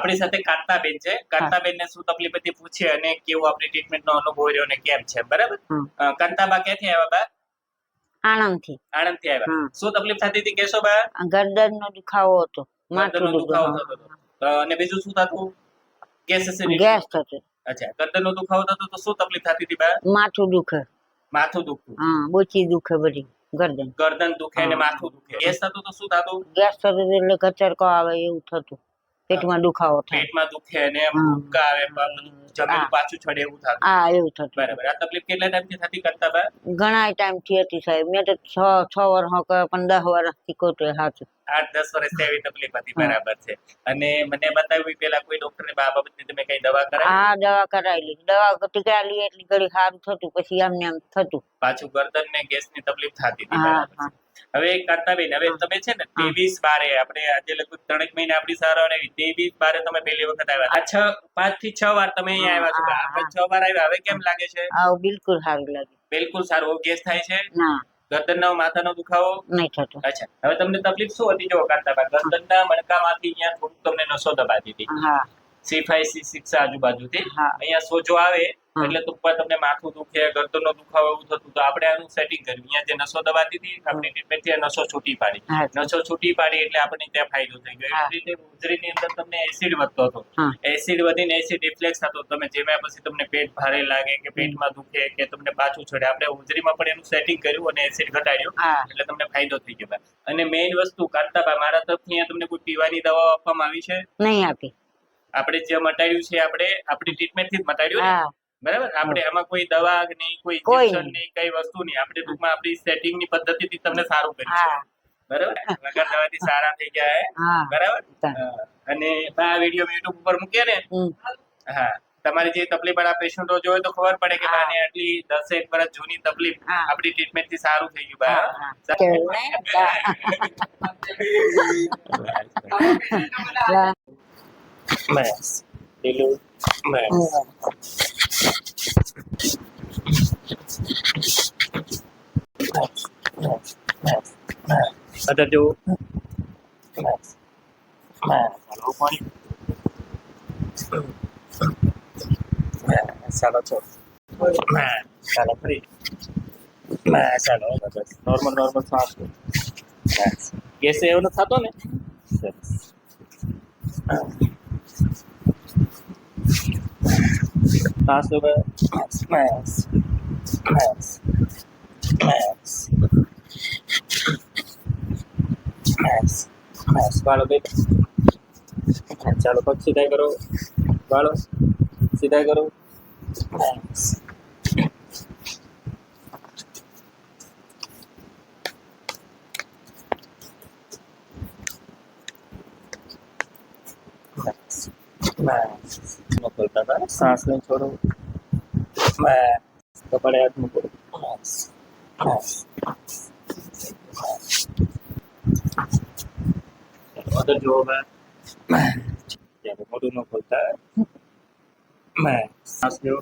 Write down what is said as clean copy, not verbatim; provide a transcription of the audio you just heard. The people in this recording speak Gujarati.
આપણી સાથે કાંતાબેન છે. કાંતાબેન ને શું તકલીફ હતી પૂછીએ અને કેવો આપણી ટ્રીટમેન્ટ નો અનુભવ રહ્યો અને કેમ છે, બરાબર? કાંતાબા ક્યાંથી આવ્યા બા? આણંદથી. આણંદથી આવ્યા. શું તકલીફ થતી હતી કેશો બા? ગરદનનો દુખાવો હતો, માથું દુખાવો થતો હતો. અને બીજું શું થતું? ગેસ થતો. અચ્છા, ગરદનનો દુખાવો થતો તો શું તકલીફ થતી હતી બા? માથું દુખે. માથું દુખતું. બોચી દુખે બધી. ગરદન દુખે અને માથું દુખે. ગેસ થતું તો શું થતું? ગેસ થતું એટલે કચરકો આવે એવું થતું. પેટમાં દુખાવો થાય. પેટમાં દુખે અને ભૂકા આવે, જમીન પાછું ચડે એવું થતું. હા, એવું થતું. બરાબર. આ તકલીફ કેટલા ટાઈમથી થતી કાંતાબા? ઘણા ટાઈમથી હતી સાહેબ. મેં તો 6 વર્ષ કે 15 વર્ષથી કોટે હાથું. 8-10 વર્ષથી એવી તકલીફ હતી. બરાબર છે. અને મને બતાવ્યું પેલા કોઈ ડોક્ટરને આ બાબતની તમે કઈ દવા કરાવી? હા, દવા કરાયેલી. દવા ટીકાલી એટલી ઘડી સારું થતું, પછી આમને આમ થતું. પાછું ગરદન ને ગેસ ની તકલીફ થતી હતી. બરાબર છે. હવે કાંતાબેન, હવે તમે છે ને 23/12 આપણે આજે લગભગ 3 મહિના આપણી સારવાર આવી. 23/12 તમે પહેલી વખત આવ્યા. આ 5 થી 6 વાર તમે અહીંયા આવ્યા છો. આપણે 6 વાર આવ્યા. હવે કેમ લાગે છે? બિલકુલ સારું લાગે. બિલકુલ સારું. ગેસ થાય છે? ના. ગરદનનો માથાનો દુખાવો નહીં થતો. અચ્છા, હવે તમને તકલીફ શું હતી? જો કાંતાબા, ગરદનના મણકામાંથી અહીંયા થોડું તમને નસો દબાતી હતી. C5 C6 આજુબાજુથી અહીંયા સોજો આવે એટલે ઉપર તમને માથું દુખે, ગરદનનો દુખાવો એવું થતું. તો આપણે આનું સેટિંગ કર્યું. અહીંયા જે નસો દબાતી હતી આપણી ટ્રીટમેન્ટ થી નસો છૂટી પાડી. નસો છૂટી પાડી એટલે આપણને ત્યાં ફાયદો થઈ ગયો. એવી રીતે ઉધરીની અંદર તમને એસિડ વધતો હતો. એસિડ વધીને એસિડ રિફ્લેક્સ થતો. તમે જેમાં પછી તમને પેટ ભારે લાગે કે પેટમાં દુખે કે તમને પાછું ચડે, આપણે ઉધરીમાં પણ એનું સેટિંગ કર્યું અને એસિડ ઘટાડ્યું એટલે તમને ફાયદો થઈ ગયો. અને મેઇન વસ્તુ કાંતાબા, મારા તરફથી અહીંયા તમને કોઈ પીવાની દવાઓ આપવામાં આવી છે? નહીં આપી. આપણે જે મટાડ્યું છે આપણે આપણી ટ્રીટમેન્ટ થી જ મટાડ્યું ને, બરાબર? આપણે આમાં કોઈ દવા નહીં, કોઈ ઇન્જેક્શન નહીં, કઈ વસ્તુ નહીં. આપણે ટૂંકમાં આપણી સેટિંગ ની પદ્ધતિથી તમને સારું કર્યું છે, બરાબર? વગર દવાથી સારા થઈ ગયા, બરાબર? અને આ વિડીયો યુટ્યુબ ઉપર મૂકીએ ને, હા, તમારી જે તકલીફ વાળા પેશન્ટો જોવે તો ખબર પડે કે આને આટલી 10 વર્ષ જૂની તકલીફ આપણી ટ્રીટમેન્ટ થી સારું થઈ ગયું. બસ પેલું અદર જો ચાલો છો, ચાલો ફરી, ચાલો બસ નોર્મલ શ્વાસ. ગેસ એવો નથી થતો ને? સરસ. શ્વાસ લો. બસ વાળો બે. ચાલો પગ સીધા કરો, વાળો સીધા કરો. सांस नहीं छोड़ो, कपड़े हाथ में करो. अदर जो है मोटू न खोलता है. सांस लो.